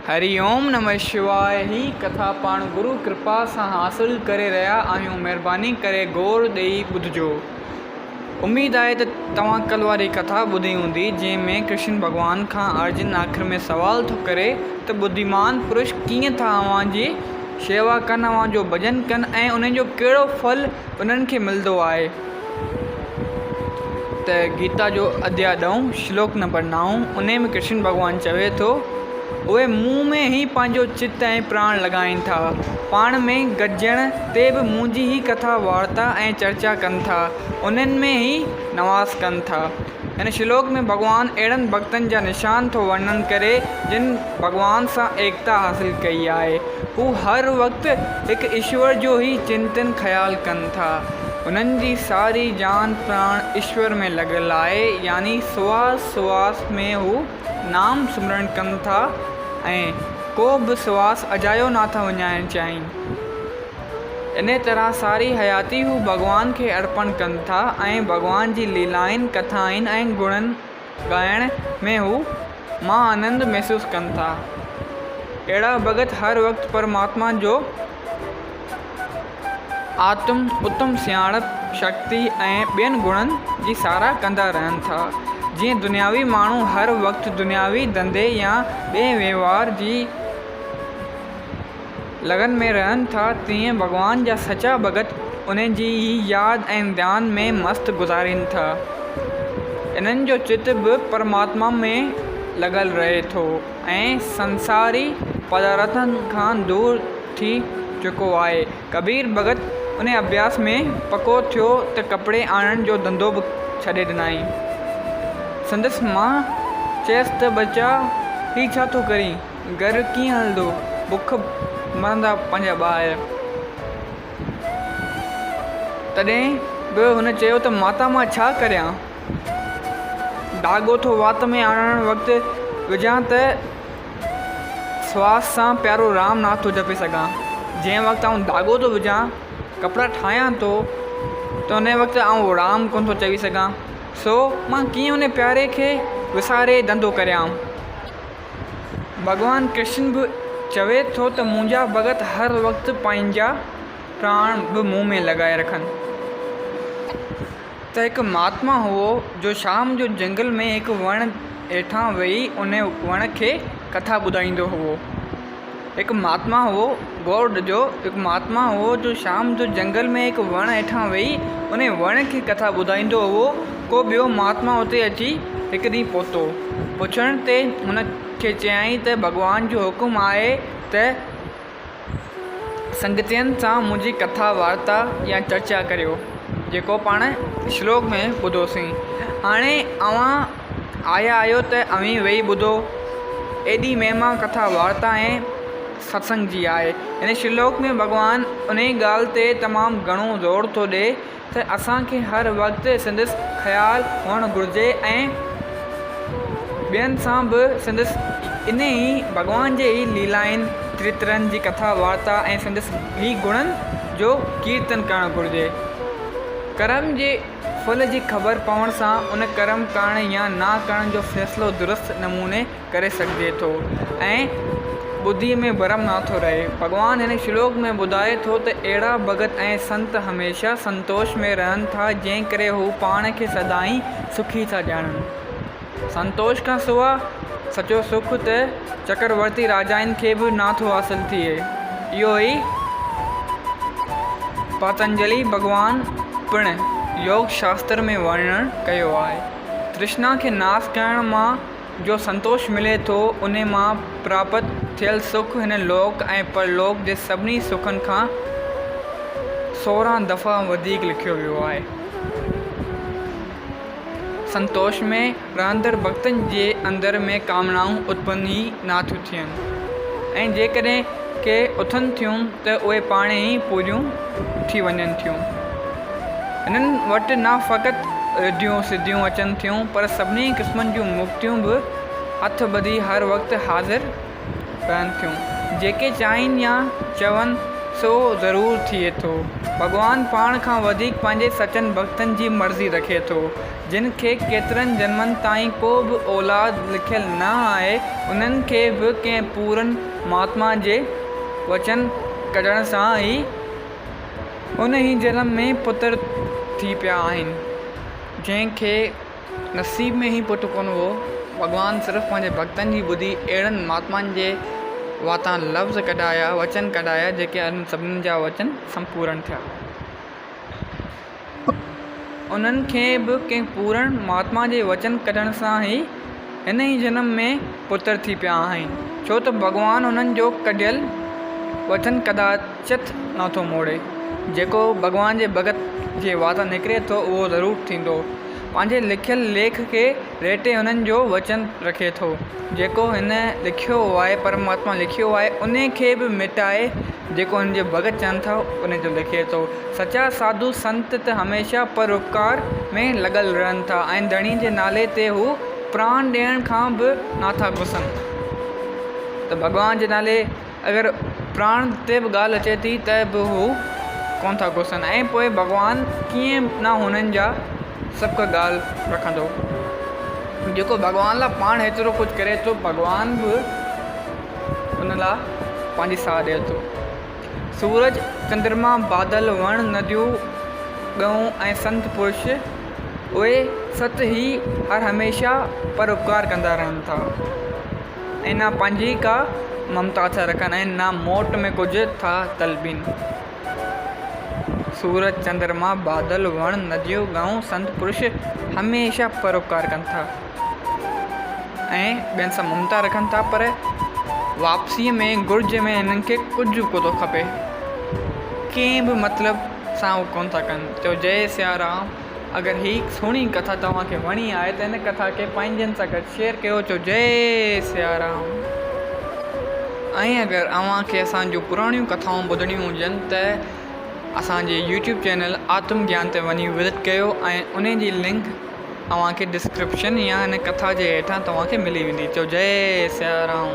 हरिओम नमः शिवाय। ही कथा पाण गुरु कृपा सां हासिल करे रहिया आहियूं। महिरबानी करे गौर ॾेई ॿुधिजो। उम्मीद आहे त तव्हां कल्ह वारी कथा ॿुधी हूंदी, जंहिंमें कृष्ण भॻवान खां अर्जुन आख़िर में सवाल थो करे त बुद्धिमान पुरुष कीअं था अव्हांजी शेवा कनि, अव्हांजो भॼन कनि ऐं उन्हनि जो कहिड़ो फल उन्हनि खे मिलंदो आहे। त गीता जो अध्याय 9 श्लोक नंबर 9 उन में कृष्ण भॻवानु चवे थो, उहे मुंहं में ई पंहिंजो चित ऐं प्राण लॻाइनि था, पाण में गॾिजण ते बि मुंहिंजी ई कथा वार्ता ऐं चर्चा कनि था, उन्हनि में ई नवास कनि था। हिन श्लोक में भॻवानु अहिड़नि भक्तनि जा निशान थो वर्णन करे जिन भॻवान सां एकता हासिल कई आहे। हू हर वक़्तु हिकु ईश्वर जो ई चिंतन ख़्यालु कनि था। उन्हनि जी सारी जान प्राण ईश्वर में लॻियल आहे, यानी श्वास श्वास में हू नाम सिमरन कनि था ऐं को बि श्वास अजायो नथा वञाइणु चाहिनि। इन तरह सारी हयाती हू भॻवान खे अर्पण कनि था ऐं भॻवान जी लीलाउनि, कथाउनि ऐं गुणनि ॻाइण में हू मां आनंद महसूसु कनि था। अहिड़ा भॻत हर वक़्तु परमात्मा जो उत्तम सियाणप, शक्ति ऐं ॿियनि गुणनि जी साराह कंदा रहनि था। जीअं दुनियावी माण्हू हर वक़्तु दुनियावी धंधे या ॿिए वहिंवार जी लगन में रहनि था, तीअं भॻवान जा सचा भॻत उन्हनि जी यादि ऐं ध्यान में मस्तु गुज़ारीनि था। इन्हनि जो चित बि परमात्मा में लॻल रहे थो ऐं संसारी पदार्थनि खां दूर थी चुको आहे। कबीर भॻत उन अभ्यास में पको थियो त कपिड़े आणण जो धंधो बि छॾे ॾिनई। संदसि मां चयसि त बचा ही छा थो करी, घर कीअं हलंदो, बुख मरंदा पंहिंजा ॿार। तॾहिं बि हुन चयो त माता मां छा करियां, धाॻो थो वात में आणण वक़्तु विझां त श्वास सां प्यारो राम नाम थो जपे सघां। जंहिं वक़्तु आउं धाॻो थो विझां, कपिड़ा ठाहियां थो, त उन वक़्तु आउं राम कोन थो चवी सघां। सो मां कीअं उन प्यारे खे विसारे धंधो करियां। भॻवानु कृष्ण बि चवे थो त मुंहिंजा भॻत हर वक़्तु पंहिंजा प्राण बि मुंहं में लॻाए रखनि। त हिकु महात्मा हुओ जो शाम जो जंगल में हिकु वण हेठां वेही उन वण खे कथा ॿुधाईंदो हुओ। हिकु महात्मा हुओ, गौर ॾिजो, हिकु महात्मा हुओ जो शाम जो जंगल में हिकु वण हेठां वेही उन वण खे कथा ॿुधाईंदो हुओ। को ॿियो महात्मा उते अची हिकु ॾींहुं पहुतो। पुछण ते हुन खे चयाईं त भॻवान जो हुकुम आहे त संगतियुनि सां मुंहिंजी कथा वार्ता या चर्चा करियो, जेको पाण श्लोक में ॿुधोसीं। हाणे अव्हां आया आहियो त अव्हीं वेही ॿुधो। एॾी महिमा कथा वार्ता ऐं सत्संग जी आहे। हिन श्लोक में भॻवानु उन ॻाल्हि ते तमामु घणो ज़ोर थो ॾिए त असांखे हर वक़्तु संदसि ख़्यालु हुअणु घुरिजे ऐं ॿियनि सां बि संदसि इन ई भॻवान जे ई लीलाउनि, चरित्रनि जी कथा वार्ता ऐं संदसि ई गुणनि जो कीर्तन करणु घुरिजे। कर्म जे फल जी ख़बर पवण सां उन कर्म करण या ना करण जो फ़ैसिलो दुरुस्त नमूने करे सघिजे थो ऐं ॿुद्धीअ में भरम नथो रहे। भॻवानु हिन श्लोक में ॿुधाए थो त अहिड़ा भॻत ऐं संत हमेशह संतोष में रहनि था, जंहिं करे हू पाण खे सदाईं सुखी था ॼाणनि। संतोष खां सवाइ सचो सुख त चक्रवर्ती राजाउनि खे बि नथो हासिल थिए। इहो ई पतंजलि भॻवानु पिणु योग शास्त्र में वर्णन कयो आहे। तृष्णा खे नाश करण मां जो संतोष मिले थो, उन मां प्राप्त थियल सुख हिन लोक ऐं परलोक जे सभिनी सुखनि खां 16 दफ़ा वधीक लिखियो वियो आहे। संतोष में रहंदड़ भक्तनि जे अंदर में कामनाऊं उत्पन्न ई नथियूं थियनि ऐं जेकॾहिं के उथनि थियूं त उहे पाण ई पूरियूं थी वञनि थियूं। हिननि वटि न फ़क़ति रिद्धियूं सिद्धियूं अचनि थियूं, पर सभिनी क़िस्मनि जूं मुक्तियूं बि हथ ॿधी हर वक़्तु हाज़िर रहनि थियूं। जेके चाहिनि या चवनि सो ज़रूरु थिए थो। भॻवानु पाण खां वधीक पंहिंजे सचनि भक्तनि जी मर्ज़ी रखे थो। जिन खे केतिरनि जन्मनि ताईं को बि औलाद लिखियलु न आहे, उन्हनि खे बि कंहिं पूरन महात्मा जे वचन कढण सां ई उन ई जनम में पुत्र थी पिया आहिनि। जंहिंखे नसीब में ई पुटु कोन हो, भॻवानु सिर्फ़ु पंहिंजे भक्तनि जी ॿुधी अहिड़नि महात्मानि जे वाता लफ़्ज़ कढाया, वचन कढाया, जेके सभिनीनि जा वचन संपूर्ण थिया। उन्हनि खे बि कंहिं पूर्ण महात्मा जे वचन कढण सां ई हिन ई जनम में पुत्र थी पिया आहिनि, छो त भॻवानु उन्हनि जो कढियल वचन कदाचित नथो मोड़े। जेको भॻवान जे भगत जे वाता निकिरे थो, उहो ज़रूरु थींदो। पंहिंजे लिखियल लेख खे रेटे हुननि जो वचन रखे थो। जेको हिन लिखियो आहे, परमात्मा लिखियो आहे, उन खे बि मिटाए जेको हिन जे भगत चवनि था उन जो लिखे थो। सचा साधु संत त हमेशह परोपकार में लॻल रहनि था ऐं धणी जे नाले ते हू प्राण ॾियण खां बि नथा घुसनि। त भॻवान जे नाले अगरि प्राण ते बि ॻाल्हि अचे थी त बि हू कोन था घुसनि। ऐं पोइ भॻवानु कीअं न हुननि जा सभु का ॻाल्हि रखंदो। जेको भॻवान लाइ पाण हेतिरो कुझु करे थो, भॻवानु बि उन लाइ पंहिंजी साह ॾिए थो। सूरज, चंद्रमा, बादल, वण, नदियूं, ॻऊं ऐं संत पुरुष, उहे सत ई हर हमेशह परोपकार कंदा रहनि था ऐं न पंहिंजी का ममता था रखनि ऐं न मोट में कुझु था तलबीनि। सूरज, चंद्रमा, बादल, वण, नदियूं, ॻऊं, संत पुरुष हमेशह परोपकार कनि था ऐं ॿियनि सां ममता रखनि था, पर वापसीअ में घुर्ज में हिननि खे कुझु कोन थो खपे। कंहिं बि मतिलब सां उहो कोन था कनि। चयो जय सिया राम। अगरि हीअ सुहिणी कथा तव्हांखे वणी आहे त हिन कथा खे पंहिंजनि सां गॾु शेयर कयो। चयो जय सिया राम। ऐं अगरि अव्हांखे असांजूं पुराणियूं कथाऊं ॿुधणियूं हुजनि त असांजे यूट्यूब चैनल आत्म ज्ञान ते वञी विज़िट कयो ऐं उन जी लिंक अव्हांखे डिस्क्रिप्शन या हिन कथा जे हेठां तव्हांखे मिली वेंदी। चयो जय सिया राम।